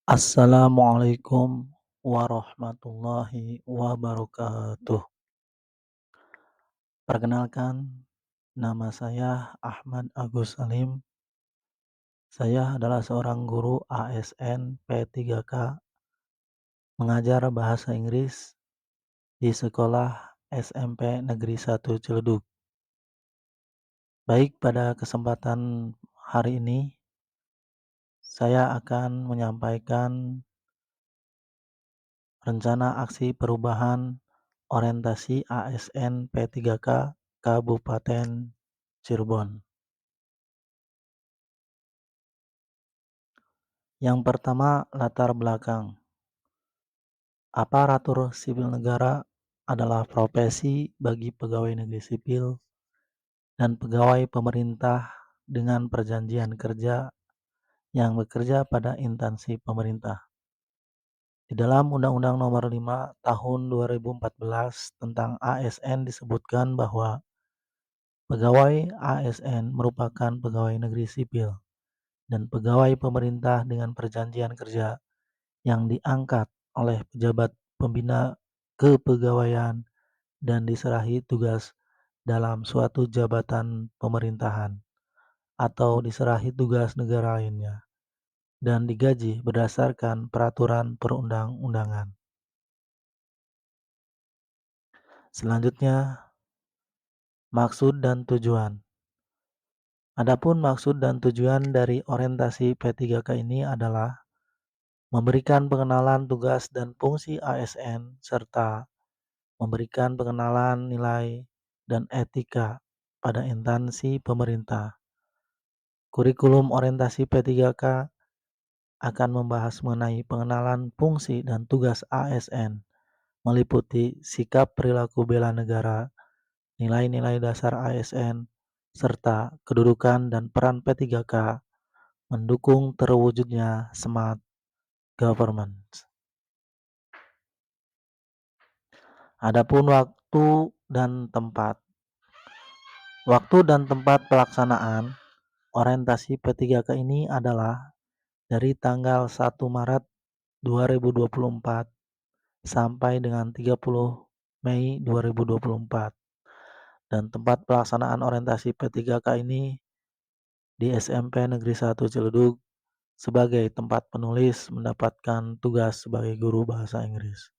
Assalamualaikum warahmatullahi wabarakatuh. Perkenalkan, nama saya Ahmad Agus Salim. Saya adalah seorang guru ASN P3K mengajar bahasa Inggris di sekolah SMP Negeri 1 Ciledug. Baik, pada kesempatan hari ini saya akan menyampaikan rencana aksi perubahan orientasi ASN P3K Kabupaten Cirebon. Yang pertama, latar belakang. Aparatur sipil negara adalah profesi bagi pegawai negeri sipil dan pegawai pemerintah dengan perjanjian kerja yang bekerja pada instansi pemerintah. Di dalam Undang-Undang Nomor 5 Tahun 2014 tentang ASN disebutkan bahwa pegawai ASN merupakan pegawai negeri sipil dan pegawai pemerintah dengan perjanjian kerja yang diangkat oleh pejabat pembina kepegawaian dan diserahi tugas dalam suatu jabatan pemerintahan atau diserahi tugas negara lainnya dan digaji berdasarkan peraturan perundang-undangan. Selanjutnya, maksud dan tujuan. Adapun maksud dan tujuan dari orientasi P3K ini adalah memberikan pengenalan tugas dan fungsi ASN serta memberikan pengenalan nilai dan etika pada instansi pemerintah. Kurikulum orientasi P3K akan membahas mengenai pengenalan fungsi dan tugas ASN, meliputi sikap perilaku bela negara, nilai-nilai dasar ASN, serta kedudukan dan peran P3K mendukung terwujudnya smart government. Adapun waktu dan tempat. Waktu dan tempat pelaksanaan orientasi P3K ini adalah dari tanggal 1 Maret 2024 sampai dengan 30 Mei 2024. Dan tempat pelaksanaan orientasi P3K ini di SMP Negeri 1 Ciledug sebagai tempat penulis mendapatkan tugas sebagai guru bahasa Inggris.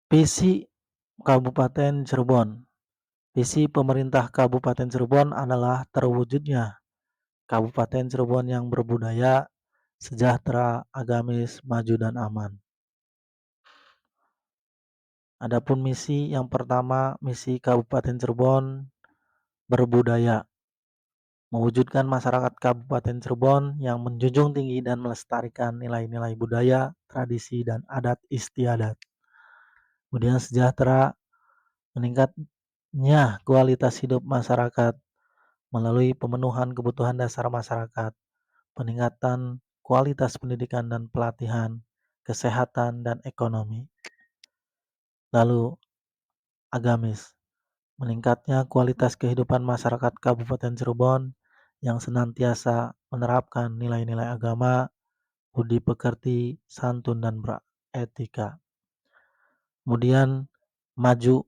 Visi Kabupaten Cirebon. Visi pemerintah Kabupaten Cirebon adalah terwujudnya Kabupaten Cirebon yang berbudaya, sejahtera, agamis, maju dan aman. Adapun misi yang pertama, misi Kabupaten Cirebon berbudaya. Mewujudkan masyarakat Kabupaten Cirebon yang menjunjung tinggi dan melestarikan nilai-nilai budaya, tradisi, dan adat istiadat. Kemudian sejahtera, meningkatnya kualitas hidup masyarakat melalui pemenuhan kebutuhan dasar masyarakat, peningkatan kualitas pendidikan dan pelatihan, kesehatan, dan ekonomi. Lalu agamis, meningkatnya kualitas kehidupan masyarakat Kabupaten Cirebon yang senantiasa menerapkan nilai-nilai agama, budi pekerti, santun, dan beretika. Kemudian maju,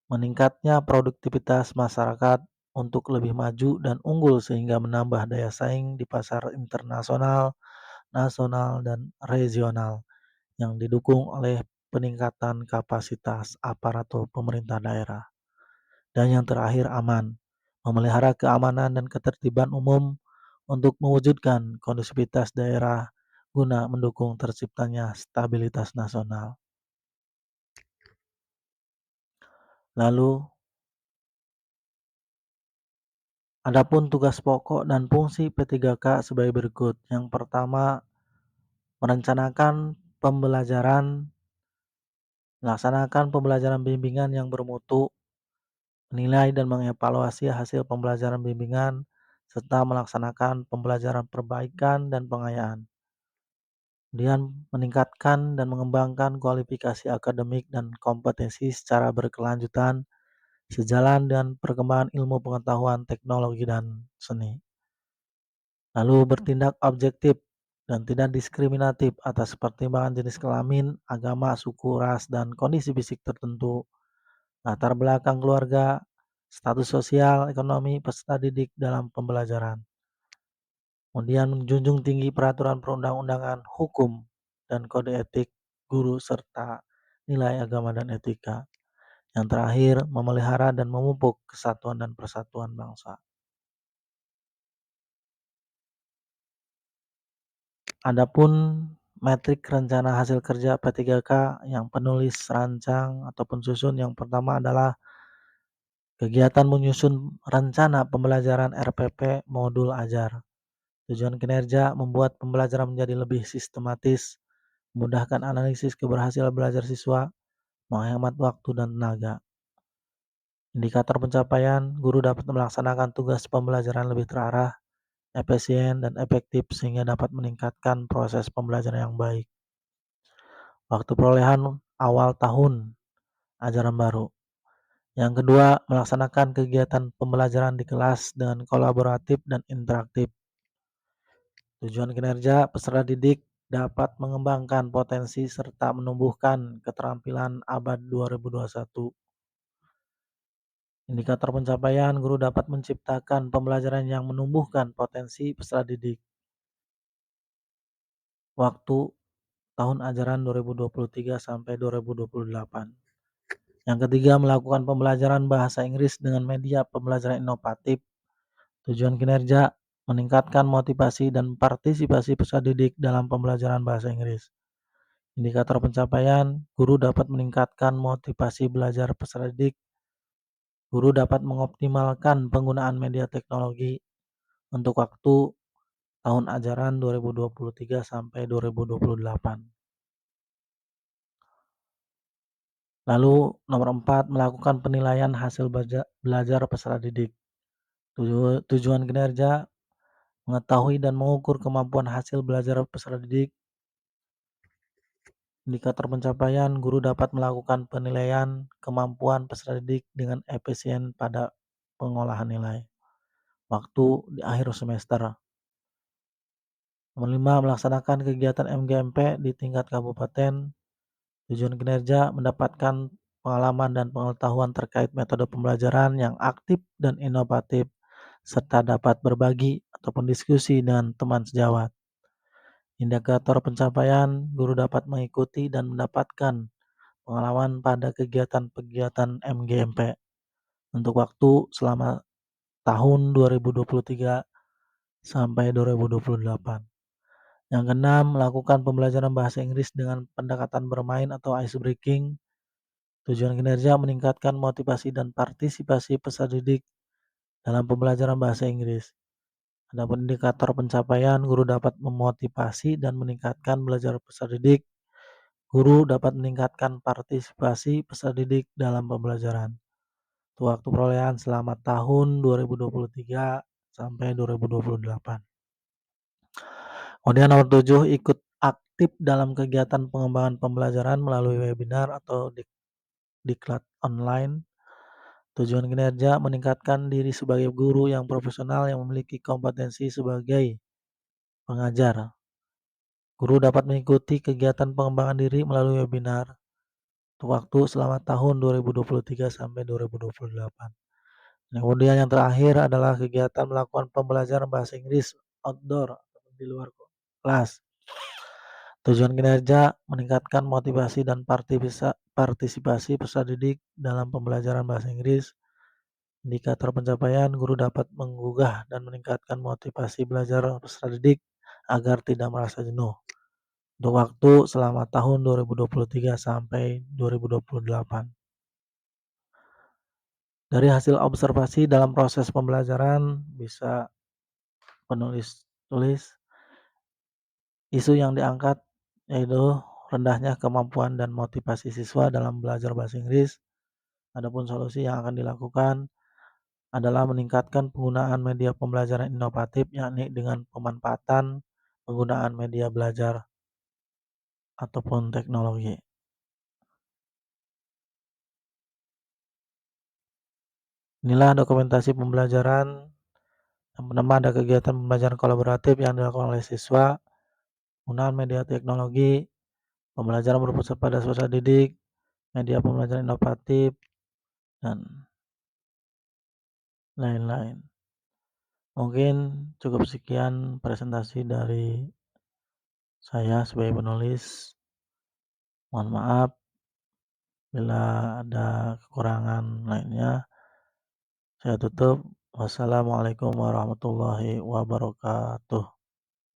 meningkatnya produktivitas masyarakat untuk lebih maju dan unggul sehingga menambah daya saing di pasar internasional, nasional, dan regional yang didukung oleh peningkatan kapasitas aparatur pemerintah daerah. Dan yang terakhir aman, memelihara keamanan dan ketertiban umum untuk mewujudkan kondusivitas daerah guna mendukung terciptanya stabilitas nasional. Lalu, adapun tugas pokok dan fungsi P3K sebagai berikut. Yang pertama, melaksanakan pembelajaran bimbingan yang bermutu, menilai dan mengevaluasi hasil pembelajaran bimbingan, serta melaksanakan pembelajaran perbaikan dan pengayaan. Kemudian meningkatkan dan mengembangkan kualifikasi akademik dan kompetensi secara berkelanjutan sejalan dengan perkembangan ilmu pengetahuan, teknologi, dan seni. Lalu bertindak objektif dan tidak diskriminatif atas pertimbangan jenis kelamin, agama, suku, ras, dan kondisi fisik tertentu, latar belakang keluarga, status sosial, ekonomi, peserta didik dalam pembelajaran. Kemudian menjunjung tinggi peraturan perundang-undangan, hukum, dan kode etik guru serta nilai agama dan etika. Yang terakhir, memelihara dan memupuk kesatuan dan persatuan bangsa. Adapun metrik rencana hasil kerja P3K yang penulis rancang ataupun susun yang pertama adalah kegiatan menyusun rencana pembelajaran RPP modul ajar. Tujuan kinerja membuat pembelajaran menjadi lebih sistematis, memudahkan analisis keberhasilan belajar siswa, menghemat waktu dan tenaga. Indikator pencapaian, guru dapat melaksanakan tugas pembelajaran lebih terarah, efisien, dan efektif sehingga dapat meningkatkan proses pembelajaran yang baik. Waktu perolehan awal tahun ajaran baru. Yang kedua, melaksanakan kegiatan pembelajaran di kelas dengan kolaboratif dan interaktif. Tujuan kinerja peserta didik dapat mengembangkan potensi serta menumbuhkan keterampilan abad 2021. Indikator pencapaian, guru dapat menciptakan pembelajaran yang menumbuhkan potensi peserta didik. Waktu tahun ajaran 2023 sampai 2028. Yang ketiga, melakukan pembelajaran bahasa Inggris dengan media pembelajaran inovatif. Tujuan kinerja, meningkatkan motivasi dan partisipasi peserta didik dalam pembelajaran bahasa Inggris. Indikator pencapaian, guru dapat meningkatkan motivasi belajar peserta didik. Guru dapat mengoptimalkan penggunaan media teknologi untuk waktu tahun ajaran 2023 sampai 2028. Lalu nomor 4, melakukan penilaian hasil belajar peserta didik. Tujuan kinerja, mengetahui dan mengukur kemampuan hasil belajar peserta didik. Indikator pencapaian, guru dapat melakukan penilaian kemampuan peserta didik dengan efisien pada pengolahan nilai. Waktu di akhir semester. Nomor 5, melaksanakan kegiatan MGMP di tingkat kabupaten. Tujuan kinerja, mendapatkan pengalaman dan pengetahuan terkait metode pembelajaran yang aktif dan inovatif, serta dapat berbagi ataupun diskusi dengan teman sejawat. Indikator pencapaian, guru dapat mengikuti dan mendapatkan pengalaman pada kegiatan-kegiatan MGMP untuk waktu selama tahun 2023 sampai 2028. Yang keenam, melakukan pembelajaran bahasa Inggris dengan pendekatan bermain atau ice breaking. Tujuan kinerja meningkatkan motivasi dan partisipasi peserta didik dalam pembelajaran bahasa Inggris. Adapun indikator pencapaian, guru dapat memotivasi dan meningkatkan belajar peserta didik. Guru dapat meningkatkan partisipasi peserta didik dalam pembelajaran. Waktu perolehan selama tahun 2023 sampai 2028. Kemudian nomor 7, ikut aktif dalam kegiatan pengembangan pembelajaran melalui webinar atau diklat online. Tujuan kinerja meningkatkan diri sebagai guru yang profesional yang memiliki kompetensi sebagai pengajar. Guru dapat mengikuti kegiatan pengembangan diri melalui webinar untuk waktu selama tahun 2023 sampai 2028. Kemudian yang terakhir adalah kegiatan melakukan pembelajaran bahasa Inggris outdoor atau di luar kelas. Tujuan kinerja meningkatkan motivasi dan partisipasi peserta didik dalam pembelajaran bahasa Inggris. Indikator pencapaian, guru dapat menggugah dan meningkatkan motivasi belajar peserta didik agar tidak merasa jenuh. Untuk waktu selama tahun 2023 sampai 2028. Dari hasil observasi dalam proses pembelajaran bisa penulis tulis isu yang diangkat yaitu rendahnya kemampuan dan motivasi siswa dalam belajar bahasa Inggris. Adapun solusi yang akan dilakukan adalah meningkatkan penggunaan media pembelajaran inovatif, yakni dengan pemanfaatan penggunaan media belajar ataupun teknologi. Inilah dokumentasi pembelajaran Yang pertama ada kegiatan pembelajaran kolaboratif yang dilakukan oleh siswa, penggunaan media teknologi, pembelajaran berpusat pada peserta didik, media pembelajaran inovatif, dan lain-lain. Mungkin cukup sekian presentasi dari saya sebagai penulis. Mohon maaf bila ada kekurangan lainnya. Saya tutup. Wassalamualaikum warahmatullahi wabarakatuh.